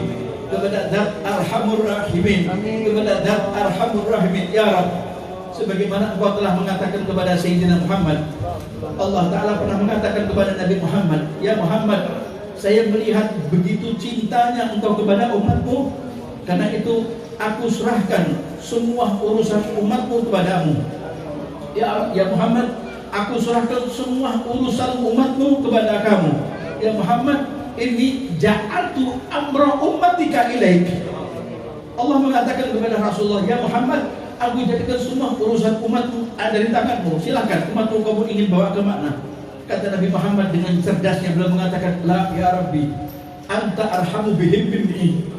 kepada Zat Arhamur Rahimin, kepada Zat Arhamur Rahimin ya Rabb. Sebagaimana Engkau telah mengatakan kepada Sayyidina Muhammad, Allah Ta'ala pernah mengatakan kepada Nabi Muhammad, ya Muhammad, saya melihat begitu cintanya engkau kepada umatmu, karena itu aku serahkan semua urusan umatmu kepadamu. Ya Muhammad, aku serahkan semua urusan umatmu kepada kamu. Ya Muhammad, ini ja'altu amra ummatika ilaik. Allah mengatakan kepada Rasulullah, ya Muhammad, aku jadikan semua urusan umatmu ada di tanganmu. Silakan umatmu kamu ingin bawa ke mana. Kata Nabi Muhammad dengan cerdasnya beliau mengatakan, la ya Rabbi, anta arhamu bihim minni.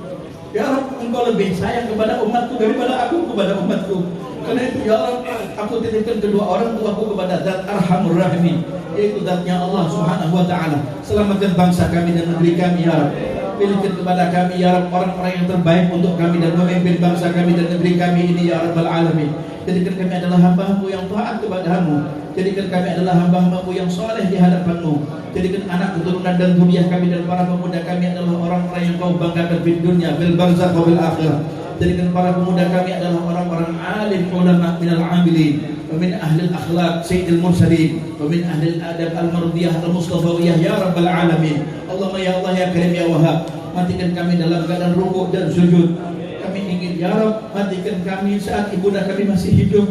Ya Rabb, engkau lebih sayang kepada umatku daripada aku kepada umatku. Karena itu ya Rabb, aku titipkan kedua orang tuaku kepada Zat Arhamur Rahimin, yaitu Zatnya Allah Subhanahu wa Ta'ala. Selamatkan bangsa kami dan negeri kami ya Rabb. Pilihkan kepada kami ya Rabb orang-orang yang terbaik untuk kami dan memimpin bangsa kami dan negeri kami ini ya Rabbal Alamin. Jadikan kami adalah hamba-Mu yang taat kepada-Mu. Jadikan kami adalah hamba-Mu yang soleh di hadapan-Mu. Jadikan anak keturunan dan zuriyah kami dan para pemuda kami adalah orang-orang yang Kau banggakan di dunia, fil barzakh wa bil akhirah. Jadikan para pemuda kami adalah orang-orang alim, ulama minal amilin, wa min ahli al-akhlaq sayyidil mursalin, wa min ahli al-adab al-mardiyah al-mustafawiyah ya Rabbal Alamin. Allahumma ya Allah ya Karim ya Wahhab, matikan kami dalam keadaan rukuk dan sujud. Kami ingin ya Rabb, matikan kami saat ibunda kami masih hidup,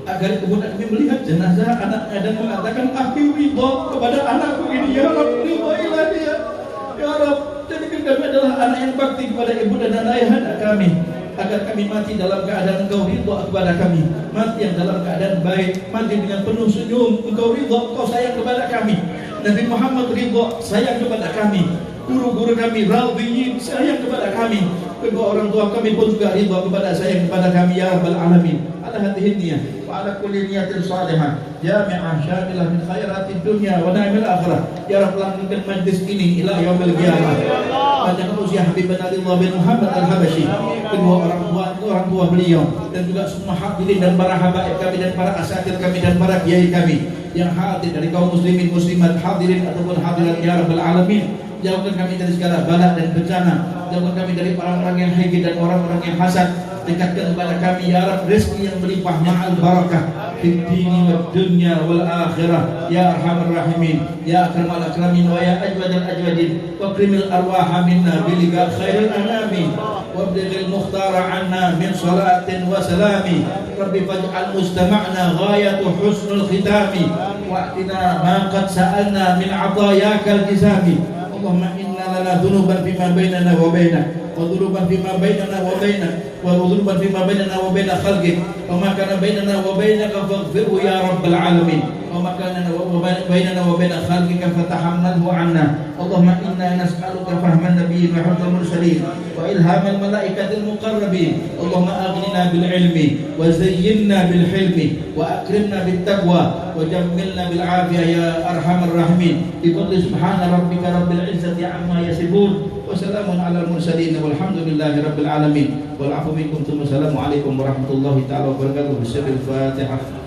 agar ibunda kami melihat jenazah anaknya dan mengatakan, aku ridha kepada anakku ini ya Rabb, ridhailah dia ya Rabb. Jadikan kami adalah anak yang bakti kepada ibunda dan ayahanda kami, agar kami mati dalam keadaan Engkau ridha kepada kami, mati yang dalam keadaan baik, mati dengan penuh senyum. Engkau ridha, Engkau sayang kepada kami. Nabi Muhammad ridha, sayang kepada kami. Guru-guru kami radhiyin, sayang kepada kami. Kedua orang tua kami pun juga ridha kepada sayang kepada kami ya Rabbal Alamin. Ala hadhihi niyah wa ala kulli niyatin salihah jami'ah syamilah min khairatid dunya wa na'imil akhirah. Ya Rabb, langgengkan majlis ini ila yaumil qiyamah. Panjang usia Habibana Allah bin Muhammad Al-Habashi, kedua orang tua beliau, dan juga semua hadirin dan para habaib kami dan para asatidz kami dan para kiai kami yang hadir dari kaum muslimin muslimat, hadirin ataupun hadirat ya Rabbal Alamin. Jauhkan kami dari segala bala dan bencana. Jauhkan kami dari orang-orang yang hegit dan orang-orang yang hasad. Dekatkan kepada kami ya Rabb rezeki yang melimpah ma'al barakah fid dini wad dunya wal akhirah ya arhamar rahimin ya akramal akramin wa ya ajwadal ajwadin wa krimil arwaha minna biliga khairil anami wa bligil mukhtara anna min salatin wa salami. Rabbi faj'al mustama'na ghayatu husnul khitami wa atina ma qad sa'alna min 'atayakal jisami. Allahumma inna lana dhunuban fima bainana wa bainak wa dhunuban fima bainana wa bainak wa dhunuban fima bainana wa baina khalqik wa ma kana bainana wa bainaka faghfirhu ya Rabbal Alamin wa ma kana bainana wa baina khalqika fatahammalhu 'anna. Allahumma inna nas'aluka fahman nabiyyin wa hifdzal mursalin wa ilhamal malaikatil muqarrabin. Allahumma aghnina bil ilmi wa zayyinna bil hilmi wa akrimna bit taqwa wa jammilna bil 'afiyah ya arhamar rahimin. Bi fadli subhana rabbika rabbil izzati amma yasifun wa salamun 'alal mursalin walhamdulillahi rabbil alamin. Wal 'afwu minkum. Wassalamualaikum warahmatullahi taala wabarakatuh. Bismillahil Fatihah.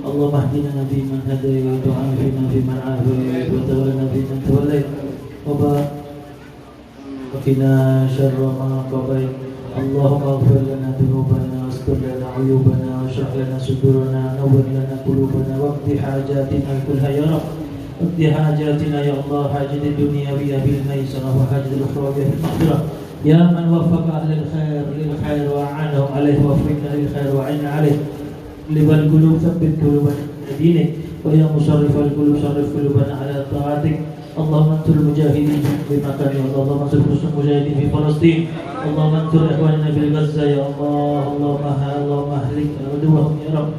اللهم اهدنا فيمن هديت وعافنا فيمن عافيت وتولنا فيمن توليت وقنا شر ما قضيت. اللهم اغفر لنا ذنوبنا واستر لنا عيوبنا واشرح لنا صدورنا ونور لنا قلوبنا واقض حاجاتنا كلها يا رب. اقض حاجاتنا يا الله، حاجة الدنيا بها بالميسرة وحاجة الأخرى بها بالمغفرة. يا من وفق أهل الخير للخير وأعانهم عليه، وفقنا للخير وأعنا عليه. مقلب القلوب ثبت قلوبنا على دينك، ويا مصرف القلوب صرف قلوبنا على طاعتك. اللهم انصر المجاهدين في مكان يا الله، اللهم انصر المجاهدين في فلسطين، اللهم انصر اخواننا في غزه يا الله، اللهم اهلك عدوهم يا رب،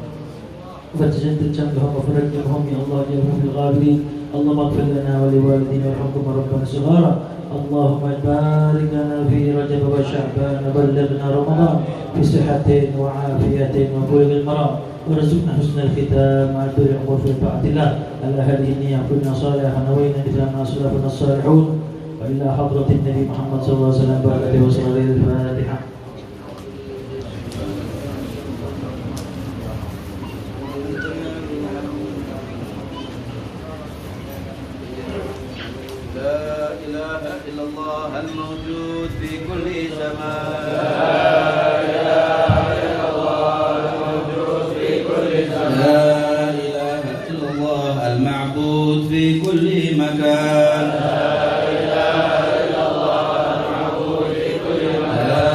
وتجدد جنبهم وفرجهم يا الله، جعلهم في الغابرين. اللهم اغفر لنا ولوالدينا وارحمكم ربنا صغارا. اللهم بارك لنا في رجب وشعبان وبلغنا رمضان بصحة وعافية وبلغ المرام، ورزقنا حسن الختام مع طول العمر في طاعة الله. على هذه النية كنا صالحا نوينا مثل ما سلفنا الصالحون. وإلى حضرة النبي محمد صلى الله عليه وسلم وآله وصحبه الفاتحة. لا إله إلا الله الموجود في كل زمان. المعبود في كل مكان. لا إله إلا الله المعبود في كل مكان. لا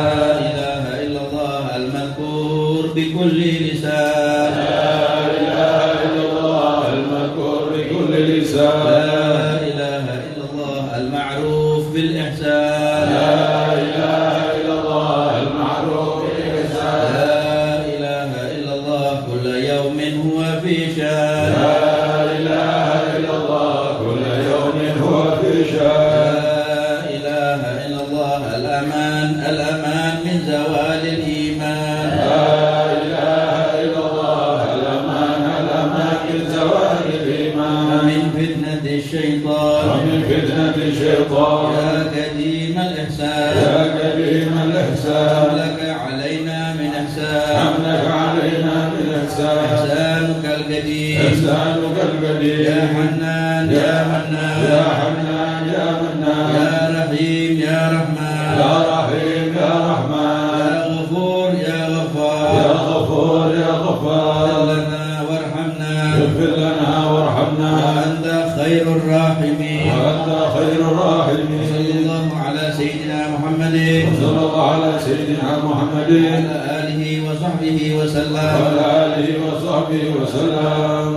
إله إلا الله المذكور بكل لسان. لا إله إلا الله المذكور بكل لسان. لا إله إلا الله المعروف بالإحسان. لا إله إلا الله المعروف بالإحسان. لا إله إلا الله كل يوم هو في شان. الأمان من زوال الإيمان. لا إله إلا الله الأمان من زوال الإيمان. ومن فتنة الشيطان. يا قديم الإحسان. لك علينا من إحسان. إحسانك القديم. يا حنان يا منان. يا رحيم يا رحمن. اغفر لنا وارحمنا وأنت خير الراحمين. صلى الله على سيدنا محمد وعلى آله وصحبه وسلم.